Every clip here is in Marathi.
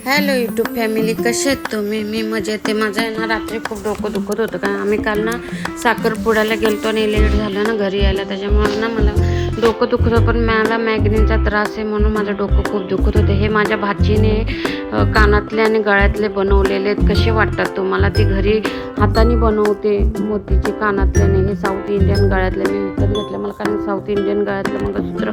हॅलो यूट्यूब फॅमिली, कसे आहेत तुम्ही? मी मजेत आहे. माझं आहे ना रात्री खूप डोकं दुखत होतं. कारण आम्ही काल ना साखरपुड्याला गेलतो आणि लेट झालं ना घरी यायला, त्याच्यामुळे ना मला डोकं दुखत होतं. पण मला मायग्रेनचा त्रास आहे म्हणून माझं डोकं खूप दुखत होते. हे माझ्या भाचीने कानातले आणि गळ्यातले बनवलेले आहेत. कसे वाटतात तुम्हाला? ती घरी हाताने बनवते मोतीचे कानातल्याने. हे साऊथ इंडियन गळ्यातले मी विकत घेतले मला, कारण साऊथ इंडियन गळ्यातलं मंगळसूत्र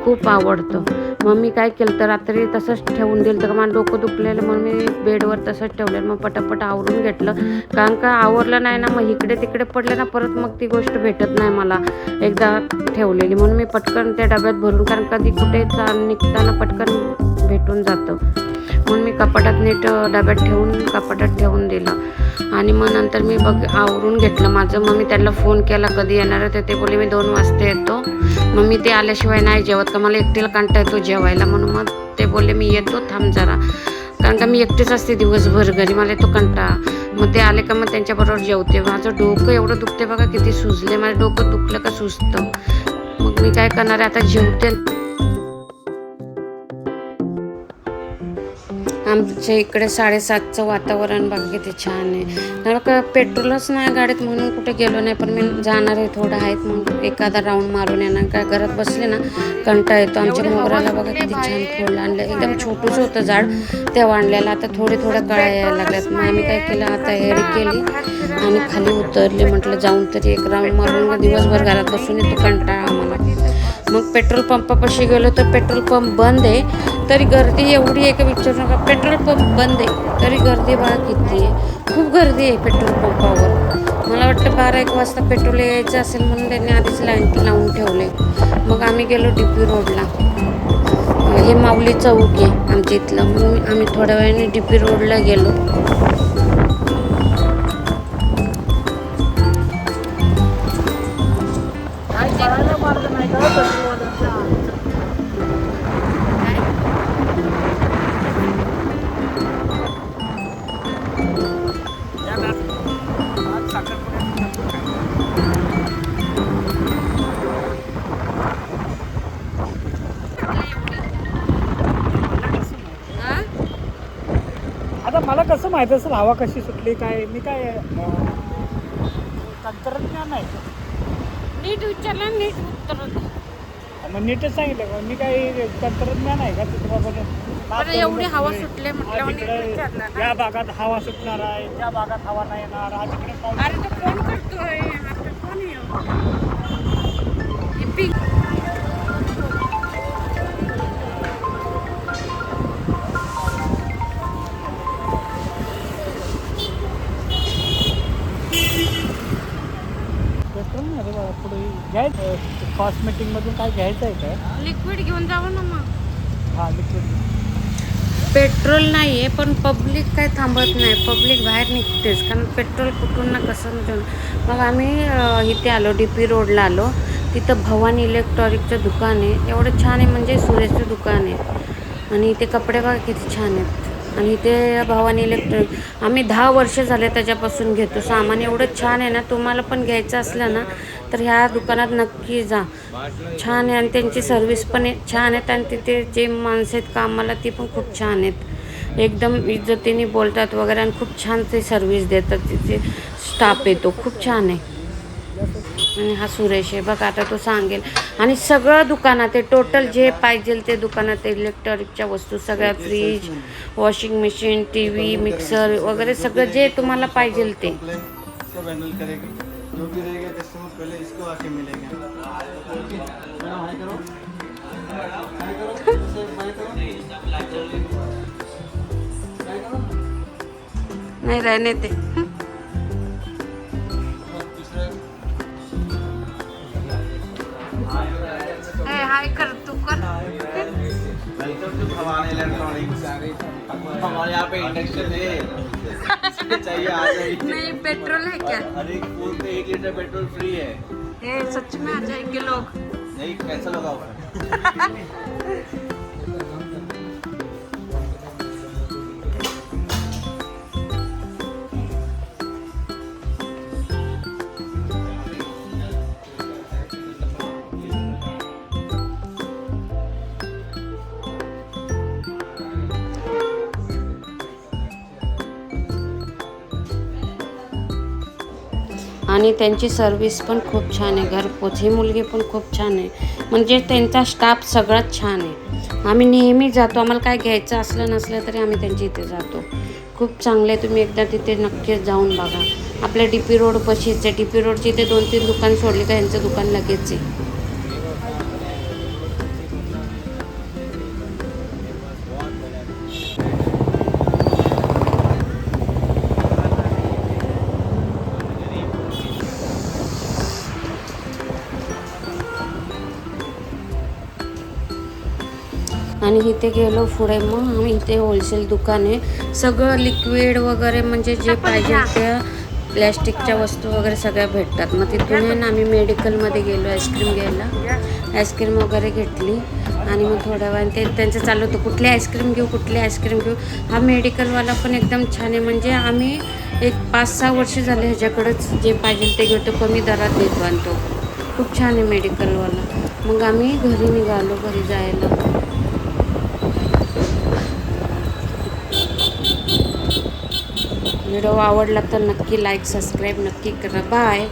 खूप आवडतं. मग मी काय केलं तर रात्री तसंच ठेवून दिलं, तर मला डोकं दुखलेलं म्हणून मी बेडवर तसंच ठेवलेलं. मग पटापट आवरून घेतलं, कारण का आवरलं नाही ना मग इकडे तिकडे पडले ना परत मग ती गोष्ट भेटत नाही मला एकदा ठेवलेली. म्हणून मी पटकन त्या डब्यात भरून, कारण कधी कुठे निघताना पटकन भेटून जातं, म्हणून मी कपाटात नीट डब्यात ठेवून कपाटात ठेवून दिलं. आणि मग नंतर मी आवरून घेतलं माझं. मग मी त्याला फोन केला कधी येणार आहे, तर ते बोलले मी 2 वाजता येतो. मग मी ते आल्याशिवाय नाही जेवत, का मला एकटीला कंटाळा येतो जेवायला, म्हणून मग ते बोलले मी येतो, थांब जरा, कारण का मी एकटीच असते दिवसभर घरी, मला येतो कंटाळा. मग ते आले का मग त्यांच्याबरोबर जेवते. माझं डोकं एवढं दुखते बघा, किती सुजले. माझं डोकं दुखलं का सुजतं. मग मी काय करणार आहे आता, जेवते. आमच्या इकडे 7:30चं वातावरण बघा किती छान आहे. कारण का पेट्रोलच नाही गाडीत म्हणून कुठे गेलो नाही, पण मी जाणार आहे, थोडं आहेत मग एखादा राऊंड मारून येणार. काय घरात बसले ना कंटाळा येतो. आमच्या मोगऱ्याला बघा किती छान फुल आणलं. एकदम छोटूच होतं झाड तेव्हा आणलेलं, आता थोड्या कळ्या यायला लागल्यात. मग आम्ही काय केलं आता हेड केली आणि खाली उतरले. म्हटलं जाऊन तरी एक राऊंड मारून, दिवसभर घरात बसून येतो कंटाळा आम्हाला. मग पेट्रोल पंपापाशी गेलो तर पेट्रोल पंप बंद आहे, तरी गर्दी एवढी आहे का विचारू नका. पेट्रोल पंप बंद आहे तरी गर्दी बघा किती आहे. खूप गर्दी आहे पेट्रोल पंपावर. मला वाटतं 12-1 वाजता पेट्रोल यायचं असेल म्हणून त्यांनी आधीच लाईन लावून ठेवले. मग आम्ही गेलो DP रोडला. हे माऊली चौक आहे आमच्या इथलं, म्हणून आम्ही थोड्या वेळाने DP रोडला गेलो. आता मला कसं माहिती असेल हवा कशी सुटली काय? मी काय तंत्रज्ञान आहे. नीट विचारलं, नीट उत्तर मग नीटच सांगितलं का? मी काय तंत्रज्ञान आहे का पण एवढी हवा सुटले म्हटलं या भागात हवा सुटणार आहे, त्या भागात हवा नाही येणार. आज इकडे पाऊस. अरे तो फोन करतोय, आपला फोन पेट्रोल नाही रे बाबा. पुढे घ्यायचं कॉस्मेटिकमधून काय घ्यायचं आहे काय? लिक्विड घेऊन जावं ना मग. हां, लिक्विड. पेट्रोल नाही आहे पण पब्लिक काय थांबत नाही, पब्लिक बाहेर निघतेच, कारण पेट्रोल कुठून ना कसं घेऊन. मग आम्ही इथे आलो, DP रोडला आलो. तिथं भवानी इलेक्ट्रॉनिकचं दुकान आहे. एवढं छान आहे म्हणजे सुरेशचं दुकान आहे. आणि इथे कपडे बघा किती छान आहेत. आणि इथे भवानी इलेक्ट्रॉनिक आम्ही 10 वर्ष झाले त्याच्यापासून घेतो सामान. एवढं छान आहे ना, तुम्हाला पण घ्यायचं असलं ना तर ह्या दुकानात नक्की जा. छान आहे आणि त्यांची सर्विस पण छान आहेत. आणि तिथे जे माणसं आहेत कामाला ती पण खूप छान आहेत, एकदम इज्जतीने बोलतात वगैरे, आणि खूप छान ते सर्विस देतात. तिथे स्टाफ येतो खूप छान आहे. आणि हा सुरेश आहे बघा, आता तो सांगेल. आणि सगळं दुकानात आहे, टोटल जे पाहिजे ते दुकानात आहे. इलेक्ट्रॉनिकच्या वस्तू सगळ्या, fridge, washing machine, TV, mixer वगैरे सगळं जे तुम्हाला पाहिजे ते. नाही रहने ते. हाय कर तू कर. Welcome to Bhavani electronics. हमारे यहाँ पे इंडक्शन है, चाहिए आ जाइए। नहीं पेट्रोल है क्या? अरे फुल पे 1 लीटर पेट्रोल फ्री है। सच में आ जाएंगे लोग? नहीं, कैंसिल होगा ऑफर। आणि त्यांची सर्विस पण खूप छान आहे. घरपोच ही मुलगी पण खूप छान आहे. म्हणजे त्यांचा स्टाफ सगळ्यात छान आहे. आम्ही नेहमी जातो. आम्हाला काय घ्यायचं असलं नसलं तरी आम्ही त्यांच्या इथे जातो. खूप चांगले. तुम्ही एकदा तिथे नक्कीच जाऊन बघा. आपल्या DP रोड पशीच आहे. DP रोडची इथे 2-3 दुकान सोडली का यांचं दुकान लगेच आहे. आणि इथे गेलो पुढे मग आम्ही इथे होलसेल दुकान आहे. सगळं लिक्विड वगैरे म्हणजे जे पाहिजे त्या प्लॅस्टिकच्या वस्तू वगैरे सगळ्या भेटतात. मग तिथून आहे ना आम्ही मेडिकलमध्ये गेलो आईस्क्रीम घ्यायला. आईस्क्रीम वगैरे घेतली आणि मग थोड्या वेळाने ते त्यांचं चालू होतं कुठली आईस्क्रीम घेऊ कुठली आईस्क्रीम घेऊ. हा मेडिकलवाला पण एकदम छान आहे. म्हणजे आम्ही एक 5-6 वर्ष झाले ह्याच्याकडंच जे पाहिजे ते घेतो. कमी दरात देतो आणि तो खूप छान आहे मेडिकलवाला. मग आम्ही घरी निघालो घरी जायला. व्हिडिओ आवडला तर नक्की लाईक सबस्क्राईब नक्की करा. बाय.